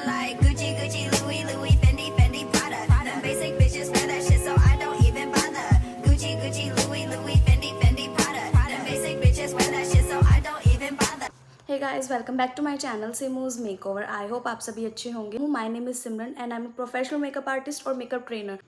like Gucci, Gucci, Louis, Louis, Fendi, Fendi, Prada. Them basic bitches wear that shit, so I don't even bother. Gucci, Gucci, Louis, Louis, Fendi, Fendi, Prada. Them basic bitches wear that shit, so I don't even bother. Hey guys, welcome back to my channel Simoo's Makeover. I hope आप सभी अच्छे होंगे. My name is Simran and I'm a professional makeup artist और makeup trainer.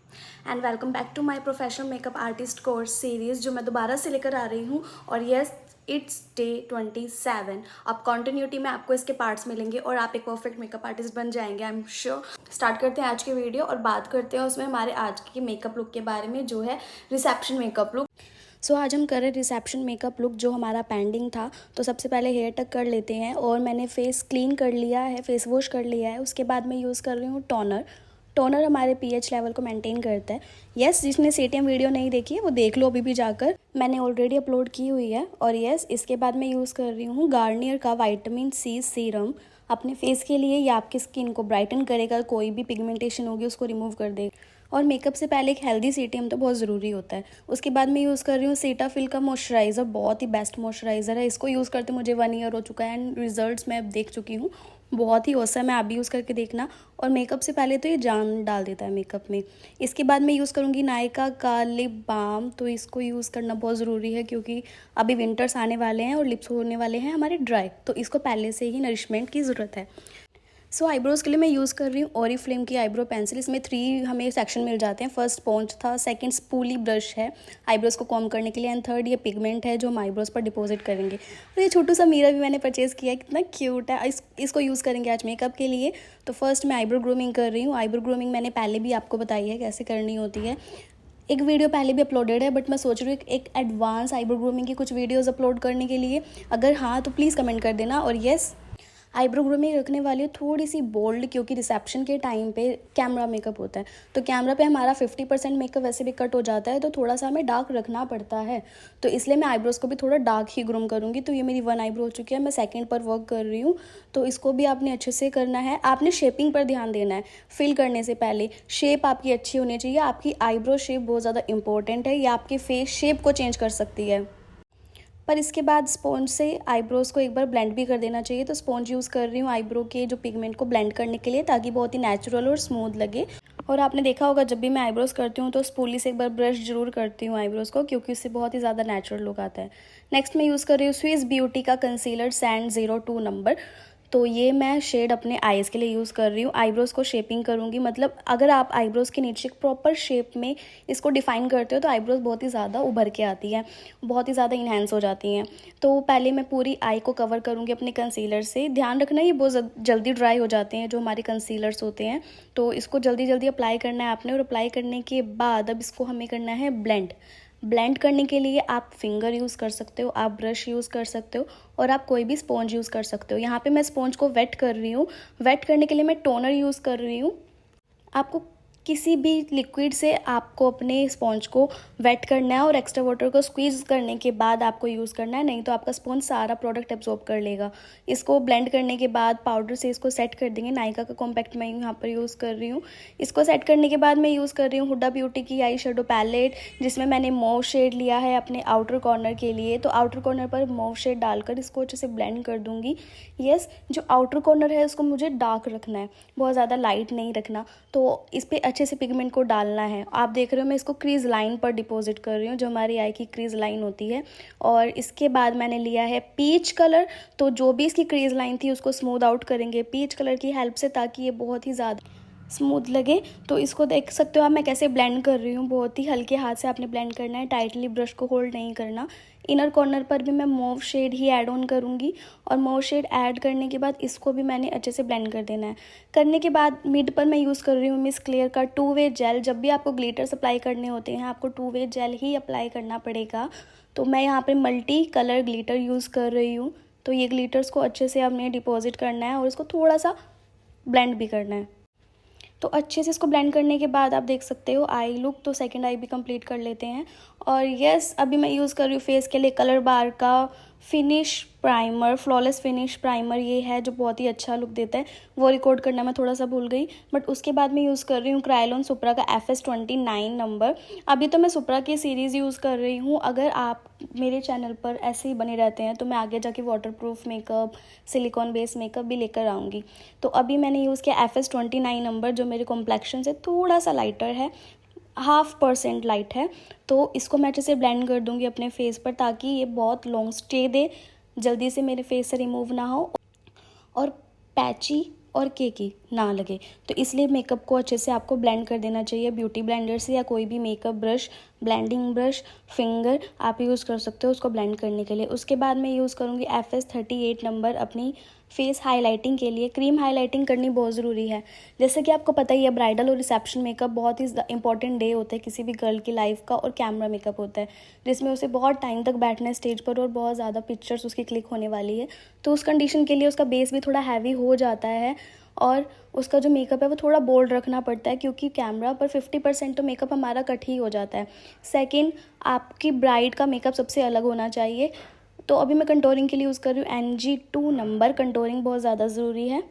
And welcome back to my professional makeup artist course series जो मैं दोबारा से लेकर आ रही हूँ. और yes, इट्स डे 27. अब कॉन्टिन्यूटी में आपको इसके पार्ट्स मिलेंगे और आप एक परफेक्ट मेकअप आर्टिस्ट बन जाएंगे, आई एम श्योर. स्टार्ट करते हैं आज की वीडियो और बात करते हैं उसमें हमारे आज के मेकअप लुक के बारे में, जो है रिसेप्शन मेकअप लुक. सो आज हम कर रहे हैं रिसेप्शन मेकअप लुक जो हमारा पेंडिंग था. तो सबसे पहले हेयर टक कर लेते हैं और मैंने फेस क्लीन कर लिया है, फेस वॉश कर लिया है. उसके बाद मैं यूज़ कर रही हूँ टोनर हमारे पीएच लेवल को मेंटेन करता है. यस, जिसने सीटीएम वीडियो नहीं देखी है वो देख लो अभी भी जाकर, मैंने ऑलरेडी अपलोड की हुई है. और यस, इसके बाद मैं यूज़ कर रही हूँ गार्नियर का विटामिन सी सीरम अपने फेस के लिए. ये आपकी स्किन को ब्राइटन करेगा, कोई भी पिगमेंटेशन होगी उसको रिमूव कर देगा. और मेकअप से पहले एक हेल्दी सीटीएम तो बहुत ज़रूरी होता है. उसके बाद मैं यूज़ कर रही हूँ सीटाफिल का मॉइस्चराइज़र. बहुत ही बेस्ट मॉइस्चराइज़र है. इसको यूज़ करते मुझे 1 ईयर हो चुका है एंड रिजल्ट्स मैं अब देख चुकी हूँ. बहुत ही औसम है, आप भी यूज़ करके देखना. और मेकअप से पहले तो ये जान डाल देता है मेकअप में. इसके बाद मैं यूज़ करूँगी नायका का लिप बाम. तो इसको यूज़ करना बहुत ज़रूरी है क्योंकि अभी विंटर्स आने वाले हैं और लिप्स होने वाले हैं हमारे ड्राई, तो इसको पहले से ही नरिशमेंट की ज़रूरत है. सो आईब्रोज़ के लिए मैं यूज़ कर रही हूँ ओरिफ्लेम की आईब्रो पेंसिल. इसमें 3 हमें सेक्शन मिल जाते हैं. फर्स्ट स्पॉन्ज था, सेकंड स्पूली ब्रश है आईब्रोज़ को कॉम्ब करने के लिए, एंड थर्ड ये पिगमेंट है जो हम आईब्रोज़ पर डिपॉजिट करेंगे. और ये छोटू सा मिरर भी मैंने परचेज़ किया है, कितना क्यूट है. इसको यूज़ करेंगे आज मेकअप के लिए. तो फर्स्ट मैं आईब्रो ग्रूमिंग कर रही हूँ. आईब्रो ग्रूमिंग मैंने पहले भी आपको बताई है कैसे करनी होती है. एक वीडियो पहले भी अपलोडेड है, बट मैं सोच रही हूँ एक एडवांस आईब्रो ग्रूमिंग की कुछ वीडियोज़ अपलोड करने के लिए. अगर हाँ तो प्लीज़ कमेंट कर देना. और येस, आईब्रो ग्रूमिंग रखने वाली हूँ थोड़ी सी बोल्ड, क्योंकि रिसेप्शन के टाइम पे कैमरा मेकअप होता है. तो कैमरा पे हमारा 50% मेकअप वैसे भी कट हो जाता है, तो थोड़ा सा हमें डार्क रखना पड़ता है. तो इसलिए मैं आईब्रोज़ को भी थोड़ा डार्क ही ग्रूम करूँगी. तो ये मेरी 1 आईब्रो हो चुकी है, मैं सेकंड पर वर्क कर रही हूँ. तो इसको भी आपने अच्छे से करना है. आपने शेपिंग पर ध्यान देना है. फिल करने से पहले शेप आपकी अच्छी होनी चाहिए. आपकी आईब्रो शेप बहुत ज़्यादा इंपॉर्टेंट है, ये आपके फेस शेप को चेंज कर सकती है. पर इसके बाद स्पॉन्ज से आईब्रोज़ को एक बार ब्लेंड भी कर देना चाहिए. तो स्पॉन्ज यूज़ कर रही हूँ आईब्रो के जो पिगमेंट को ब्लेंड करने के लिए, ताकि बहुत ही नेचुरल और स्मूथ लगे. और आपने देखा होगा जब भी मैं आईब्रोज़ करती हूँ तो स्पूली से एक बार ब्रश जरूर करती हूँ आईब्रोज़ को, क्योंकि उससे बहुत ही ज़्यादा नेचुरल लुक आता है. नेक्स्ट मैं यूज़ कर रही हूँ स्विस ब्यूटी का कंसीलर सैंड 02 नंबर. तो ये मैं शेड अपने आईज़ के लिए यूज़ कर रही हूँ. आईब्रोज़ को शेपिंग करूँगी, मतलब अगर आप आईब्रोज़ के नीचे प्रॉपर शेप में इसको डिफ़ाइन करते हो तो आईब्रोज़ बहुत ही ज़्यादा उभर के आती हैं, बहुत ही ज़्यादा इन्हेंस हो जाती हैं. तो पहले मैं पूरी आई को कवर करूँगी अपने कंसीलर से. ध्यान रखना ये बहुत जल्दी ड्राई हो जाते हैं जो हमारे कंसीलर्स होते हैं. तो इसको जल्दी जल्दी अप्लाई करना है आपने. और अप्लाई करने के बाद अब इसको हमें करना है ब्लेंड करने के लिए आप फिंगर यूज़ कर सकते हो, आप ब्रश यूज़ कर सकते हो, और आप कोई भी स्पॉन्ज यूज़ कर सकते हो. यहाँ पे मैं स्पॉन्ज को वेट कर रही हूँ. वेट करने के लिए मैं टोनर यूज़ कर रही हूँ. आपको किसी भी लिक्विड से आपको अपने स्पॉन्ज को वेट करना है और एक्स्ट्रा वाटर को स्क्वीज़ करने के बाद आपको यूज़ करना है, नहीं तो आपका स्पॉन्ज सारा प्रोडक्ट एब्जॉर्ब कर लेगा. इसको ब्लेंड करने के बाद पाउडर से इसको सेट कर देंगे. नायका का कॉम्पैक्ट मैं यहाँ पर यूज़ कर रही हूँ. इसको सेट करने के बाद मैं यूज़ कर रही हूँ हुडा ब्यूटी की आई शेडो पैलेट, जिसमें मैंने मॉव शेड लिया है अपने आउटर कॉर्नर के लिए. तो आउटर कॉर्नर पर मॉव शेड डालकर इसको अच्छे से ब्लेंड कर दूँगी. येस, जो आउटर कॉर्नर है उसको मुझे डार्क रखना है, बहुत ज़्यादा लाइट नहीं रखना. तो इस पर अच्छे से पिगमेंट को डालना है. आप देख रहे हो मैं इसको क्रीज लाइन पर डिपॉजिट कर रही हूँ, जो हमारी आई की क्रीज लाइन होती है. और इसके बाद मैंने लिया है पीच कलर. तो जो भी इसकी क्रीज लाइन थी उसको स्मूथ आउट करेंगे पीच कलर की हेल्प से, ताकि ये बहुत ही ज़्यादा स्मूथ लगे. तो इसको देख सकते हो आप मैं कैसे ब्लेंड कर रही हूँ. बहुत ही हल्के हाथ से आपने ब्लेंड करना है, टाइटली ब्रश को होल्ड नहीं करना. इनर कॉर्नर पर भी मैं मॉव शेड ही ऐड ऑन करूँगी. और मॉव शेड ऐड करने के बाद इसको भी मैंने अच्छे से ब्लेंड कर देना है. करने के बाद मिड पर मैं यूज़ कर रही हूँ मिस क्लियर का 2-वे जेल. जब भी आपको ग्लिटर्स अप्लाई करने होते हैं आपको 2-वे जेल ही अप्लाई करना पड़ेगा. तो मैं यहाँ पर मल्टी कलर ग्लिटर यूज़ कर रही हूँ. तो ये ग्लिटर्स को अच्छे से हमने डिपॉजिट करना है और इसको थोड़ा सा ब्लेंड भी करना है. तो अच्छे से इसको ब्लेंड करने के बाद आप देख सकते हो आई लुक. तो सेकंड आई भी कंप्लीट कर लेते हैं. और यस, अभी मैं यूज़ कर रही हूँ फेस के लिए कलर बार का finish primer, flawless finish primer ये है जो बहुत ही अच्छा लुक देता है। वो रिकॉर्ड करना मैं थोड़ा सा भूल गई, बट उसके बाद मैं यूज़ कर रही हूँ क्रायोलन सुप्रा का FS29 नंबर। अभी तो मैं सुप्रा की सीरीज़ यूज़ कर रही हूँ। अगर आप मेरे चैनल पर ऐसे ही बने रहते हैं तो मैं आगे जाके waterproof makeup, silicon based makeup भी लेकर आऊँगी। तो अभी मैंने यूज़ किया FS29 नंबर, जो मेरे कॉम्प्लेक्शन से थोड़ा सा लाइटर है, 0.5% लाइट है। तो इसको मैं अच्छे से ब्लेंड कर दूंगी अपने फेस पर, ताकि ये बहुत लॉन्ग स्टे दे, जल्दी से मेरे फेस से रिमूव ना हो और पैची और केकी ना लगे। तो इसलिए मेकअप को अच्छे से आपको ब्लेंड कर देना चाहिए ब्यूटी ब्लेंडर से, या कोई भी makeup brush, blending brush, finger आप यूज़ कर सकते हो उसको ब्लेंड करने के लिए। उसके बाद मैं यूज़ करूँगी FS38 नंबर अपनी फेस हाइलाइटिंग के लिए। क्रीम हाइलाइटिंग करनी बहुत ज़रूरी है। जैसे कि आपको पता ही है, ब्राइडल और रिसेप्शन मेकअप बहुत ही इंपॉर्टेंट डे होता है किसी भी गर्ल की लाइफ का, और कैमरा मेकअप होता है जिसमें उसे बहुत टाइम तक बैठना है स्टेज पर और बहुत ज़्यादा पिक्चर्स उसकी क्लिक होने वाली है। तो उस कंडीशन के लिए उसका बेस भी थोड़ा हैवी हो जाता है और उसका जो मेकअप है वो थोड़ा बोल्ड रखना पड़ता है, क्योंकि कैमरा पर 50% तो मेकअप हमारा कट ही हो जाता है। सेकंड, आपकी ब्राइड का मेकअप सबसे अलग होना चाहिए। तो अभी मैं कंटोरिंग के लिए यूज़ कर रही हूँ NG2 नंबर। कंटोरिंग बहुत ज़्यादा ज़रूरी है।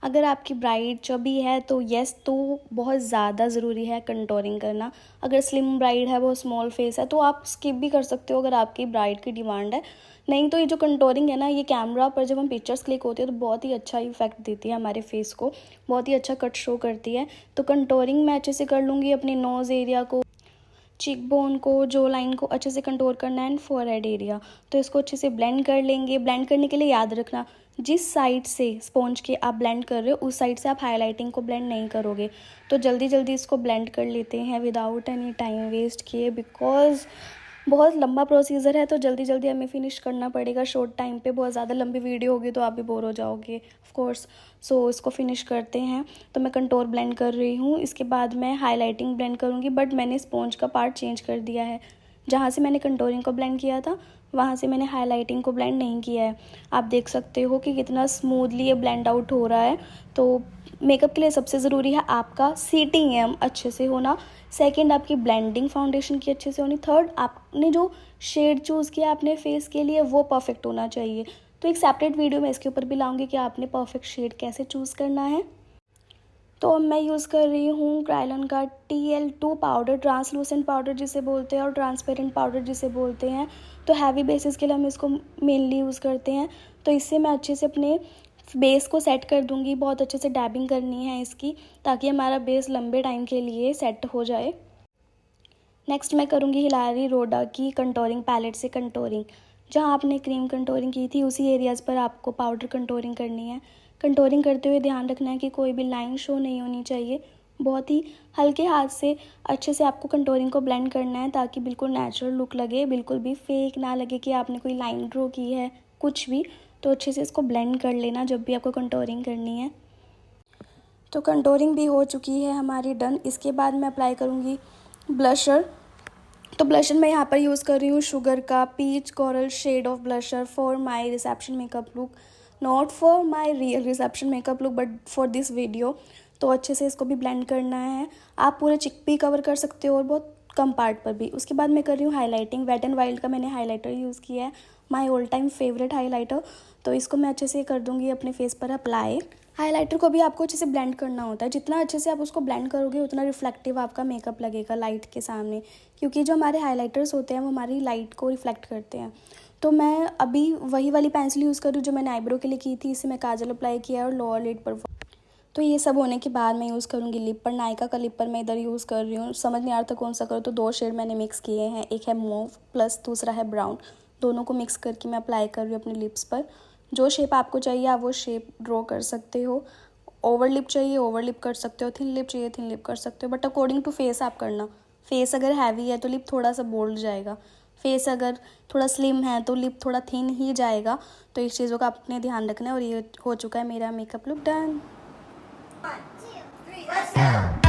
अगर आपकी ब्राइड चबी है तो येस, तो बहुत ज़्यादा ज़रूरी है कंटोरिंग करना। अगर स्लिम ब्राइड है, वो स्मॉल फेस है, तो आप स्किप भी कर सकते हो अगर आपकी ब्राइड की डिमांड है। नहीं तो ये जो कंटोरिंग है ना, ये कैमरा पर जब हम पिक्चर्स क्लिक होती है तो बहुत ही अच्छा इफेक्ट देती है हमारे फेस को, बहुत ही अच्छा कट शो करती है। तो कंटोरिंग मैं अच्छे से कर लूँगी अपने नोज़ एरिया को, चीक बोन को, जो लाइन को अच्छे से कंटोर करना है, एंड फोरहेड एरिया। तो इसको अच्छे से ब्लेंड कर लेंगे। ब्लेंड करने के लिए याद रखना, जिस साइड से स्पॉन्ज के आप ब्लेंड कर रहे हो उस साइड से आप हाइलाइटिंग को ब्लेंड नहीं करोगे। तो जल्दी जल्दी इसको ब्लेंड कर लेते हैं विदाउट एनी टाइम वेस्ट किए, बिकॉज बहुत लंबा प्रोसीजर है, तो जल्दी जल्दी हमें फिनिश करना पड़ेगा शॉर्ट टाइम पे। बहुत ज़्यादा लंबी वीडियो होगी तो आप भी बोर हो जाओगे ऑफ कोर्स। सो इसको फिनिश करते हैं। तो मैं कंटोर ब्लेंड कर रही हूँ, इसके बाद मैं हाइलाइटिंग ब्लेंड करूँगी, बट मैंने स्पॉन्ज का पार्ट चेंज कर दिया है। जहाँ से मैंने कंटोरिंग को ब्लेंड किया था वहाँ से मैंने हाइलाइटिंग को ब्लेंड नहीं किया है। आप देख सकते हो कि कितना स्मूथली ये ब्लेंड आउट हो रहा है। तो मेकअप के लिए सबसे ज़रूरी है आपका CTM अच्छे से होना। सेकंड, आपकी ब्लेंडिंग फाउंडेशन की अच्छे से होनी। थर्ड, आपने जो शेड चूज़ किया अपने फेस के लिए वो परफेक्ट होना चाहिए। तो एक सेपरेट वीडियो मैं इसके ऊपर भी लाऊंगी कि आपने परफेक्ट शेड कैसे चूज़ करना है। तो अब मैं यूज़ कर रही हूँ क्रायोलन का TL2 पाउडर, ट्रांसलूसेंट पाउडर जिसे बोलते हैं और ट्रांसपेरेंट पाउडर जिसे बोलते हैं। तो हैवी बेसिस के लिए हम इसको मेनली यूज़ करते हैं। तो इससे मैं अच्छे से अपने बेस को सेट कर दूँगी। बहुत अच्छे से डैबिंग करनी है इसकी, ताकि हमारा बेस लंबे टाइम के लिए सेट हो जाए। नेक्स्ट मैं करूँगी हिलारी रोडा की कंटोरिंग पैलेट से कंटोरिंग। जहाँ आपने क्रीम कंटोरिंग की थी उसी एरियाज़ पर आपको पाउडर कंटोरिंग करनी है। कंटोरिंग करते हुए ध्यान रखना है कि कोई भी लाइन शो नहीं होनी चाहिए। बहुत ही हल्के हाथ से अच्छे से आपको कंटोरिंग को ब्लेंड करना है, ताकि बिल्कुल नेचुरल लुक लगे, बिल्कुल भी फेक ना लगे कि आपने कोई लाइन ड्रॉ की है कुछ भी। तो अच्छे से इसको ब्लेंड कर लेना जब भी आपको कंटोरिंग करनी है। तो कंटोरिंग भी हो चुकी है हमारी डन। इसके बाद मैं अप्लाई करूँगी ब्लशर। तो ब्लशर मैं यहाँ पर यूज़ कर रही हूँ शुगर का peach coral shade of blusher for my reception makeup look, not for my real reception makeup look but for this video. तो अच्छे से इसको भी ब्लेंड करना है। आप पूरे चिक भी कवर कर सकते हो और बहुत कम पार्ट पर भी। उसके बाद मैं कर रही हूँ हाइलाइटिंग। वेट एंड वाइल्ड का मैंने हाइलाइटर यूज़ किया है, my all time favourite highlighter. तो इसको मैं अच्छे से कर दूँगी अपने फेस पर अप्लाई। हाइलाइटर को भी आपको अच्छे से ब्लेंड करना होता है। जितना अच्छे से आप उसको ब्लेंड करोगे उतना रिफ्लेक्टिव आपका मेकअप लगेगा लाइट के सामने, क्योंकि जो हमारे हाइलाइटर्स होते हैं वो हमारी लाइट को रिफ्लेक्ट करते हैं। तो मैं अभी वही वाली पेंसिल यूज़ कर रही हूँ जो मैंने आईब्रो के लिए की थी। इससे मैं काजल अप्लाई किया और लोअर लिड पर। तो ये सब होने के बाद मैं यूज़ करूँगी लिप पर। नायका का लिप पर मैं इधर यूज़ कर रही हूँ। समझ नहीं आ रहा था कौन सा करूँ, तो 2 शेड मैंने मिक्स किए हैं, एक है मूव प्लस दूसरा है ब्राउन। दोनों को मिक्स करके मैं अप्लाई कर रही हूँ अपने लिप्स पर। जो शेप आपको चाहिए आप वो शेप ड्रॉ कर सकते हो। ओवर लिप चाहिए ओवर लिप कर सकते हो, थिन लिप चाहिए थिन लिप कर सकते हो, बट अकॉर्डिंग टू फेस आप करना। फेस अगर हैवी है तो लिप थोड़ा सा बोल्ड जाएगा, फेस अगर थोड़ा स्लिम है तो लिप थोड़ा थिन ही जाएगा। तो इस चीज़ों का आपने ध्यान रखना है। और ये हो चुका है मेरा makeup look done. 1, 2, 3, let's go.